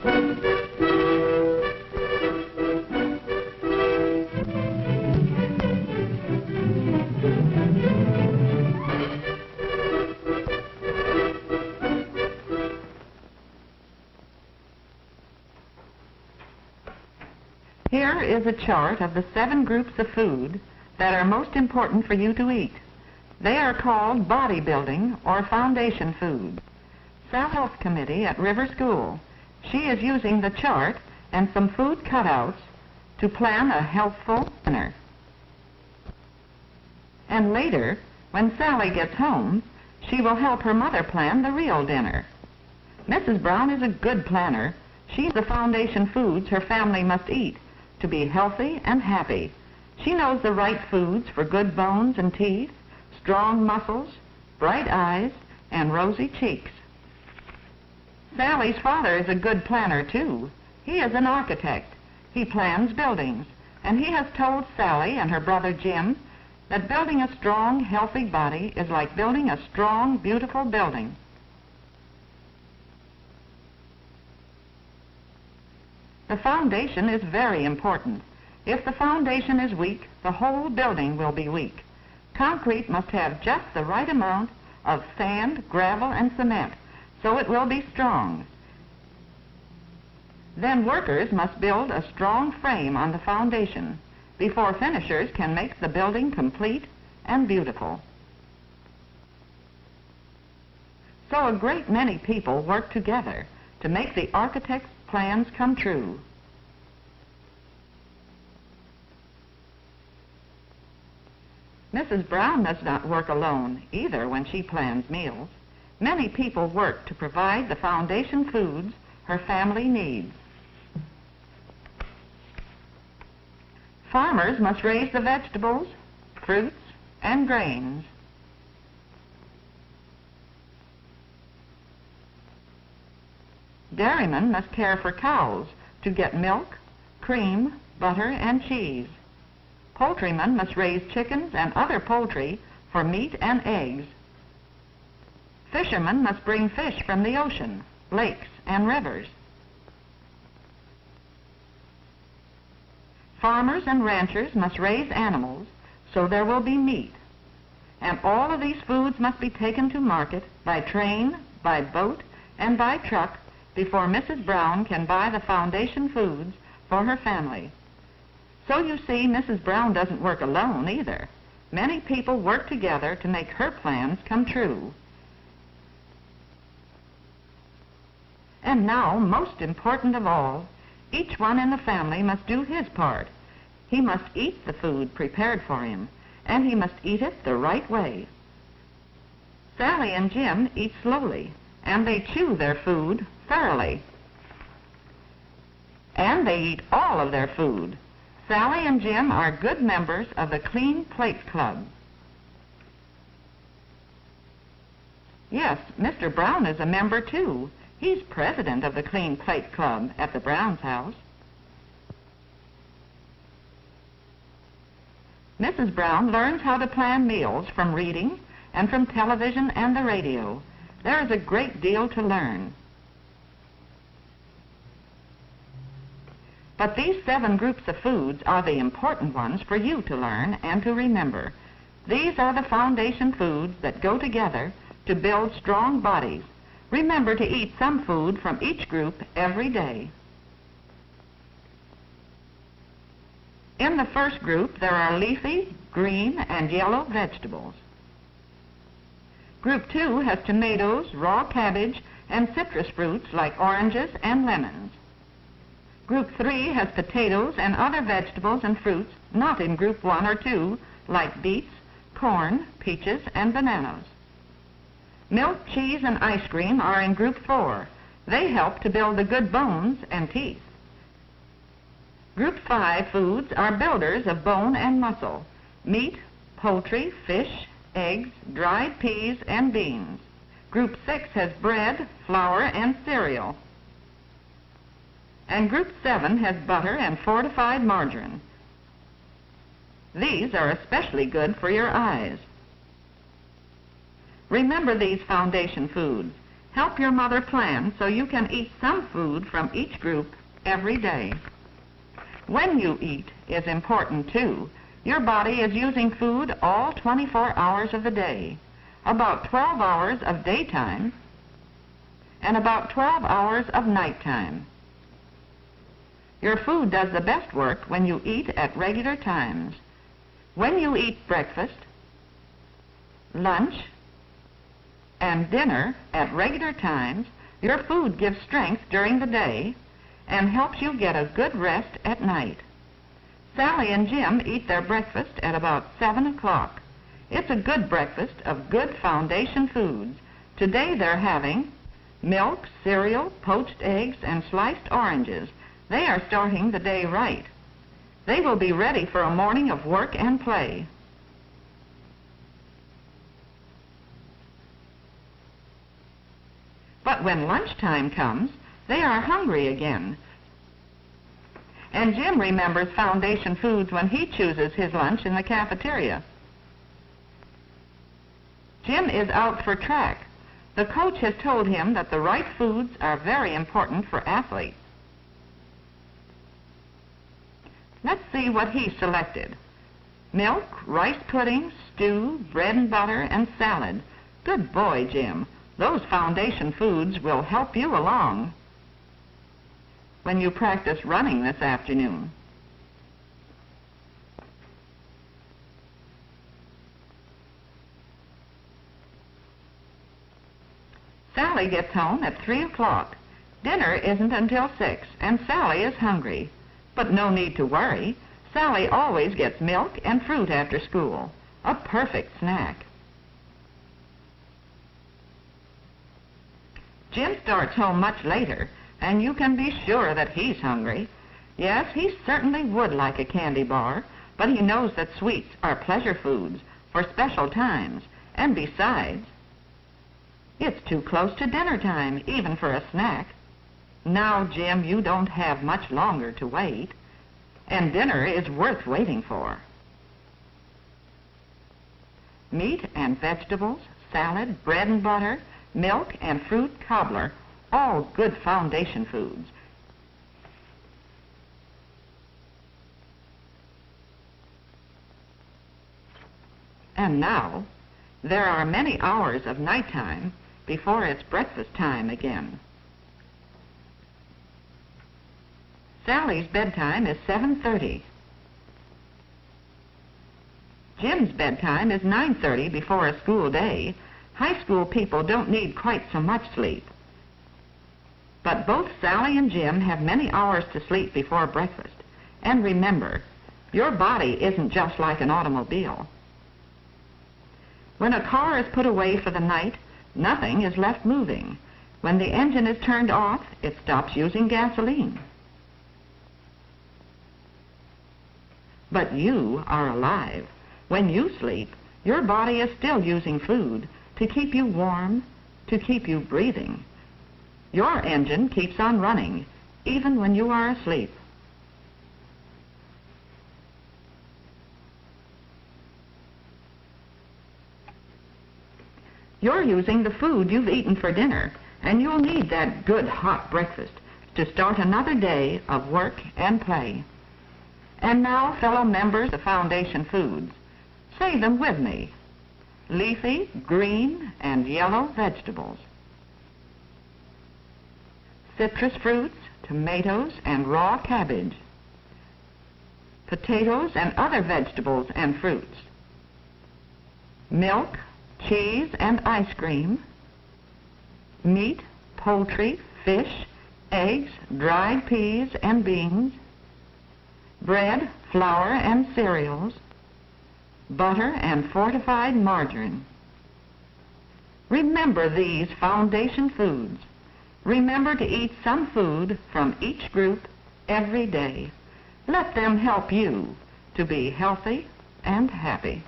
Here is a chart of the 7 groups of food that are most important for you to eat. They are called bodybuilding or foundation food. Sally Health Committee at River School. She is using the chart and some food cutouts to plan a healthful dinner. And later, when Sally gets home, she will help her mother plan the real dinner. Mrs. Brown is a good planner. She's the foundation foods her family must eat to be healthy and happy. She knows the right foods for good bones and teeth, strong muscles, bright eyes, and rosy cheeks. Sally's father is a good planner, too. He is an architect. He plans buildings, and he has told Sally and her brother Jim that building a strong, healthy body is like building a strong, beautiful building. The foundation is very important. If the foundation is weak, the whole building will be weak. Concrete must have just the right amount of sand, gravel, and cement, so it will be strong. Then workers must build a strong frame on the foundation before finishers can make the building complete and beautiful. So a great many people work together to make the architect's plans come true. Mrs. Brown does not work alone either when she plans meals. Many people work to provide the foundation foods her family needs. Farmers must raise the vegetables, fruits, and grains. Dairymen must care for cows to get milk, cream, butter, and cheese. Poultrymen must raise chickens and other poultry for meat and eggs. Fishermen must bring fish from the ocean, lakes, and rivers. Farmers and ranchers must raise animals so there will be meat. And all of these foods must be taken to market by train, by boat, and by truck before Mrs. Brown can buy the foundation foods for her family. So you see, Mrs. Brown doesn't work alone either. Many people work together to make her plans come true. And now, most important of all, each one in the family must do his part. He must eat the food prepared for him, and he must eat it the right way. Sally and Jim eat slowly, and they chew their food thoroughly. And they eat all of their food. Sally and Jim are good members of the Clean Plate Club. Yes, Mr. Brown is a member too. He's president of the Clean Plate Club at the Brown's house. Mrs. Brown learns how to plan meals from reading and from television and the radio. There is a great deal to learn. But these 7 groups of foods are the important ones for you to learn and to remember. These are the foundation foods that go together to build strong bodies. Remember to eat some food from each group every day. In the first group, there are leafy, green, and yellow vegetables. Group 2 has tomatoes, raw cabbage, and citrus fruits like oranges and lemons. Group 3 has potatoes and other vegetables and fruits not in Group 1 or 2, like beets, corn, peaches, and bananas. Milk, cheese, and ice cream are in Group 4. They help to build the good bones and teeth. Group 5 foods are builders of bone and muscle: meat, poultry, fish, eggs, dried peas, and beans. Group 6 has bread, flour, and cereal. And Group 7 has butter and fortified margarine. These are especially good for your eyes. Remember these foundation foods. Help your mother plan so you can eat some food from each group every day. When you eat is important too. Your body is using food all 24 hours of the day, about 12 hours of daytime and about 12 hours of nighttime. Your food does the best work when you eat at regular times. When you eat breakfast, lunch, and dinner at regular times, your food gives strength during the day and helps you get a good rest at night. Sally and Jim eat their breakfast at about 7 o'clock. It's a good breakfast of good foundation foods. Today they're having milk, cereal, poached eggs, and sliced oranges. They are starting the day right. They will be ready for a morning of work and play. But when lunchtime comes, they are hungry again. And Jim remembers foundation foods when he chooses his lunch in the cafeteria. Jim is out for track. The coach has told him that the right foods are very important for athletes. Let's see what he selected. Milk, rice pudding, stew, bread and butter, and salad. Good boy, Jim. Those foundation foods will help you along when you practice running this afternoon. Sally gets home at 3 o'clock. Dinner isn't until 6, and Sally is hungry. But no need to worry. Sally always gets milk and fruit after school. A perfect snack. Jim starts home much later, and you can be sure that he's hungry. Yes, he certainly would like a candy bar, but he knows that sweets are pleasure foods for special times, and besides, it's too close to dinner time, even for a snack. Now, Jim, you don't have much longer to wait, and dinner is worth waiting for. Meat and vegetables, salad, bread and butter, milk and fruit cobbler, all good foundation foods. And now, there are many hours of nighttime before it's breakfast time again. Sally's bedtime is 7:30. Jim's bedtime is 9:30 before a school day. High school people don't need quite so much sleep. But both Sally and Jim have many hours to sleep before breakfast. And remember, your body isn't just like an automobile. When a car is put away for the night, nothing is left moving. When the engine is turned off, it stops using gasoline. But you are alive. When you sleep, your body is still using food to keep you warm, to keep you breathing. Your engine keeps on running, even when you are asleep. You're using the food you've eaten for dinner, and you'll need that good hot breakfast to start another day of work and play. And now, fellow members of Foundation Foods, say them with me. Leafy, green, and yellow vegetables. Citrus fruits, tomatoes, and raw cabbage. Potatoes and other vegetables and fruits. Milk, cheese, and ice cream. Meat, poultry, fish, eggs, dried peas and beans. Bread, flour, and cereals. Butter and fortified margarine. Remember these foundation foods. Remember to eat some food from each group every day. Let them help you to be healthy and happy.